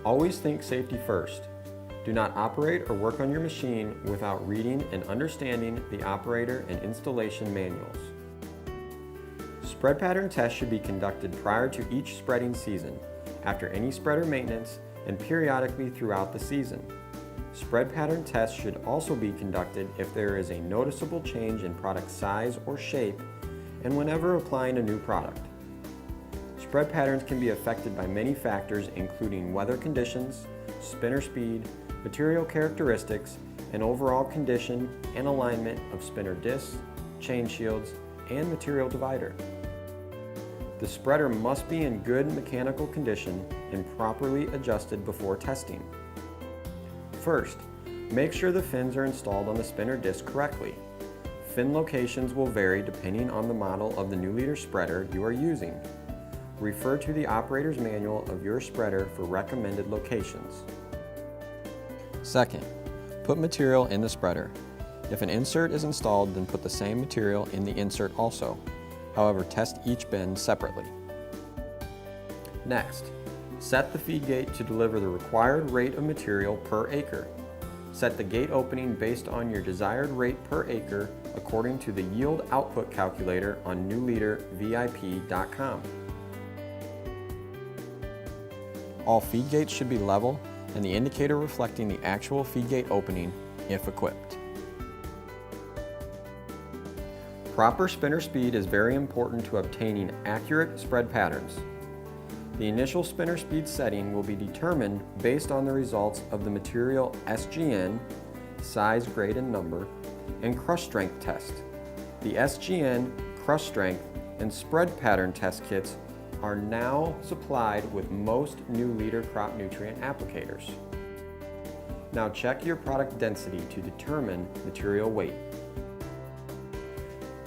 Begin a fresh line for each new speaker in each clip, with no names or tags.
Always think safety first. Do not operate or work on your machine without reading and understanding the operator and installation manuals. Spread pattern tests should be conducted prior to each spreading season, after any spreader maintenance, and periodically throughout the season. Spread pattern tests should also be conducted if there is a noticeable change in product size or shape and whenever applying a new product. Spread patterns can be affected by many factors including weather conditions, spinner speed, material characteristics, and overall condition and alignment of spinner discs, chain shields, and material divider. The spreader must be in good mechanical condition and properly adjusted before testing. First, make sure the fins are installed on the spinner disc correctly. Fin locations will vary depending on the model of the new liter spreader you are using. Refer to the operator's manual of your spreader for recommended locations. Second, put material in the spreader. If an insert is installed, then put the same material in the insert also. However, test each bin separately. Next, set the feed gate to deliver the required rate of material per acre. Set the gate opening based on your desired rate per acre according to the yield output calculator on newlitervip.com. All feed gates should be level and the indicator reflecting the actual feed gate opening if equipped. Proper spinner speed is very important to obtaining accurate spread patterns. The initial spinner speed setting will be determined based on the results of the material SGN, size, grade, and number, and crush strength test. The SGN, crush strength, and spread pattern test kits are now supplied with most new liter crop nutrient applicators. Now check your product density to determine material weight.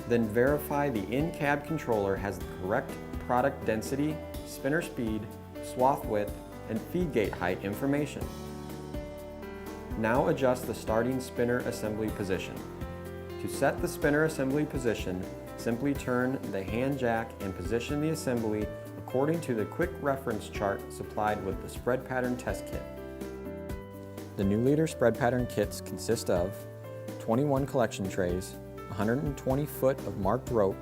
Then verify the in-cab controller has the correct product density, spinner speed, swath width, and feed gate height information. Now adjust the starting spinner assembly position. To set the spinner assembly position, simply turn the hand jack and position the assembly according to the quick reference chart supplied with the spread pattern test kit. The new liter spread pattern kits consist of 21 collection trays, 120 foot of marked rope,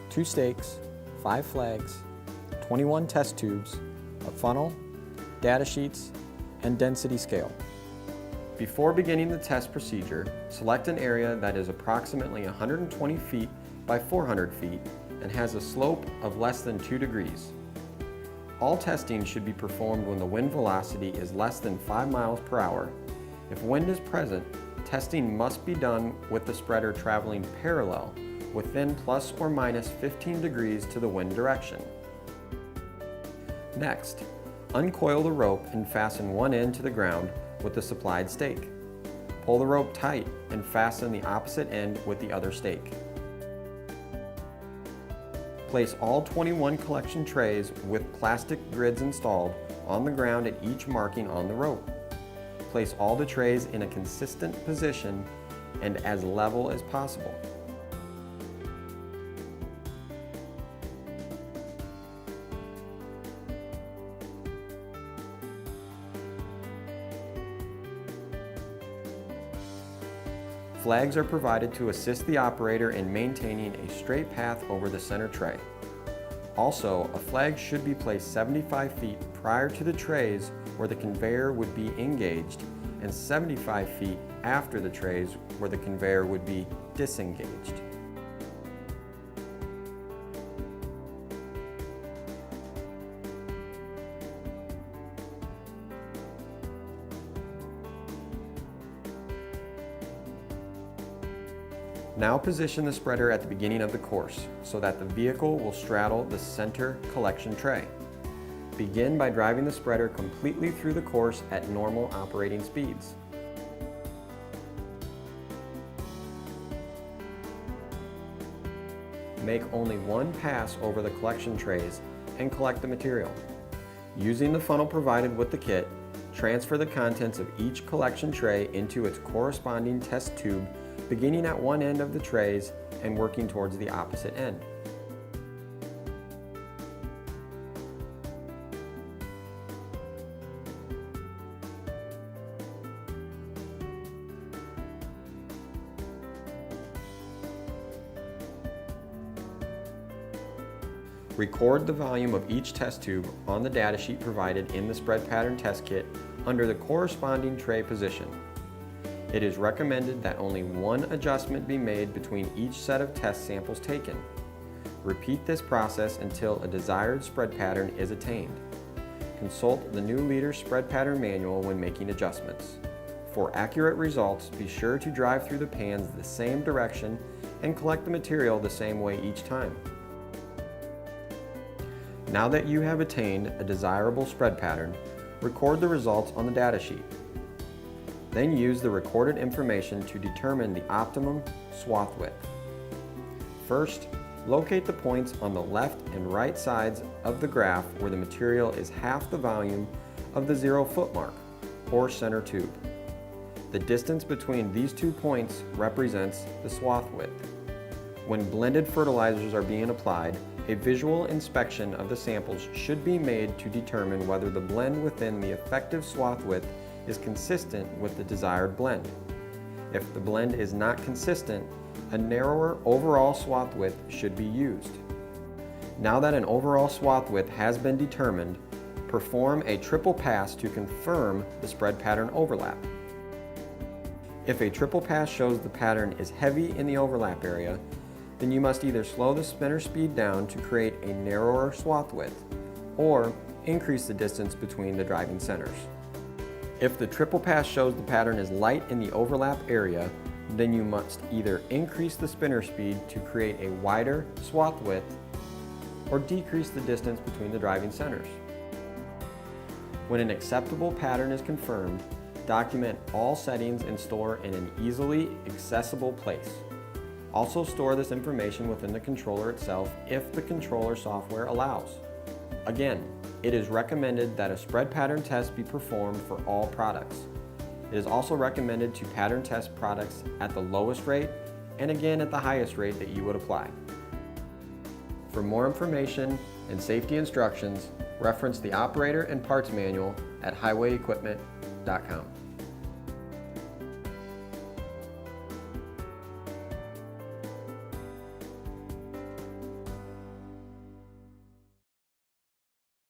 2 stakes, 5 flags, 21 test tubes, a funnel, data sheets, and density scale. Before beginning the test procedure, select an area that is approximately 120 feet by 400 feet and has a slope of less than 2 degrees. All testing should be performed when the wind velocity is less than 5 miles per hour. If wind is present, testing must be done with the spreader traveling parallel within plus or minus 15 degrees to the wind direction. Next, uncoil the rope and fasten one end to the ground with the supplied stake. Pull the rope tight and fasten the opposite end with the other stake. Place all 21 collection trays with plastic grids installed on the ground at each marking on the rope. Place all the trays in a consistent position and as level as possible. Flags are provided to assist the operator in maintaining a straight path over the center tray. Also, a flag should be placed 75 feet prior to the trays where the conveyor would be engaged and 75 feet after the trays where the conveyor would be disengaged. Now position the spreader at the beginning of the course so that the vehicle will straddle the center collection tray. Begin by driving the spreader completely through the course at normal operating speeds. Make only one pass over the collection trays and collect the material. Using the funnel provided with the kit, transfer the contents of each collection tray into its corresponding test tube, beginning at one end of the trays and working towards the opposite end. Record the volume of each test tube on the datasheet provided in the spread pattern test kit under the corresponding tray position. It is recommended that only one adjustment be made between each set of test samples taken. Repeat this process until a desired spread pattern is attained. Consult the new leader spread pattern manual when making adjustments. For accurate results, be sure to drive through the pans the same direction and collect the material the same way each time. Now that you have attained a desirable spread pattern, record the results on the datasheet. Then use the recorded information to determine the optimum swath width. First, locate the points on the left and right sides of the graph where the material is half the volume of the 0 foot mark, or center tube. The distance between these 2 points represents the swath width. When blended fertilizers are being applied, a visual inspection of the samples should be made to determine whether the blend within the effective swath width is consistent with the desired blend. If the blend is not consistent, a narrower overall swath width should be used. Now that an overall swath width has been determined, perform a triple pass to confirm the spread pattern overlap. If a triple pass shows the pattern is heavy in the overlap area, then you must either slow the spinner speed down to create a narrower swath width, or increase the distance between the driving centers. If the triple pass shows the pattern is light in the overlap area, then you must either increase the spinner speed to create a wider swath width, or decrease the distance between the driving centers. When an acceptable pattern is confirmed, document all settings and store in an easily accessible place. Also store this information within the controller itself if the controller software allows. Again, it is recommended that a spread pattern test be performed for all products. It is also recommended to pattern test products at the lowest rate and again at the highest rate that you would apply. For more information and safety instructions, reference the operator and parts manual at highwayequipment.com.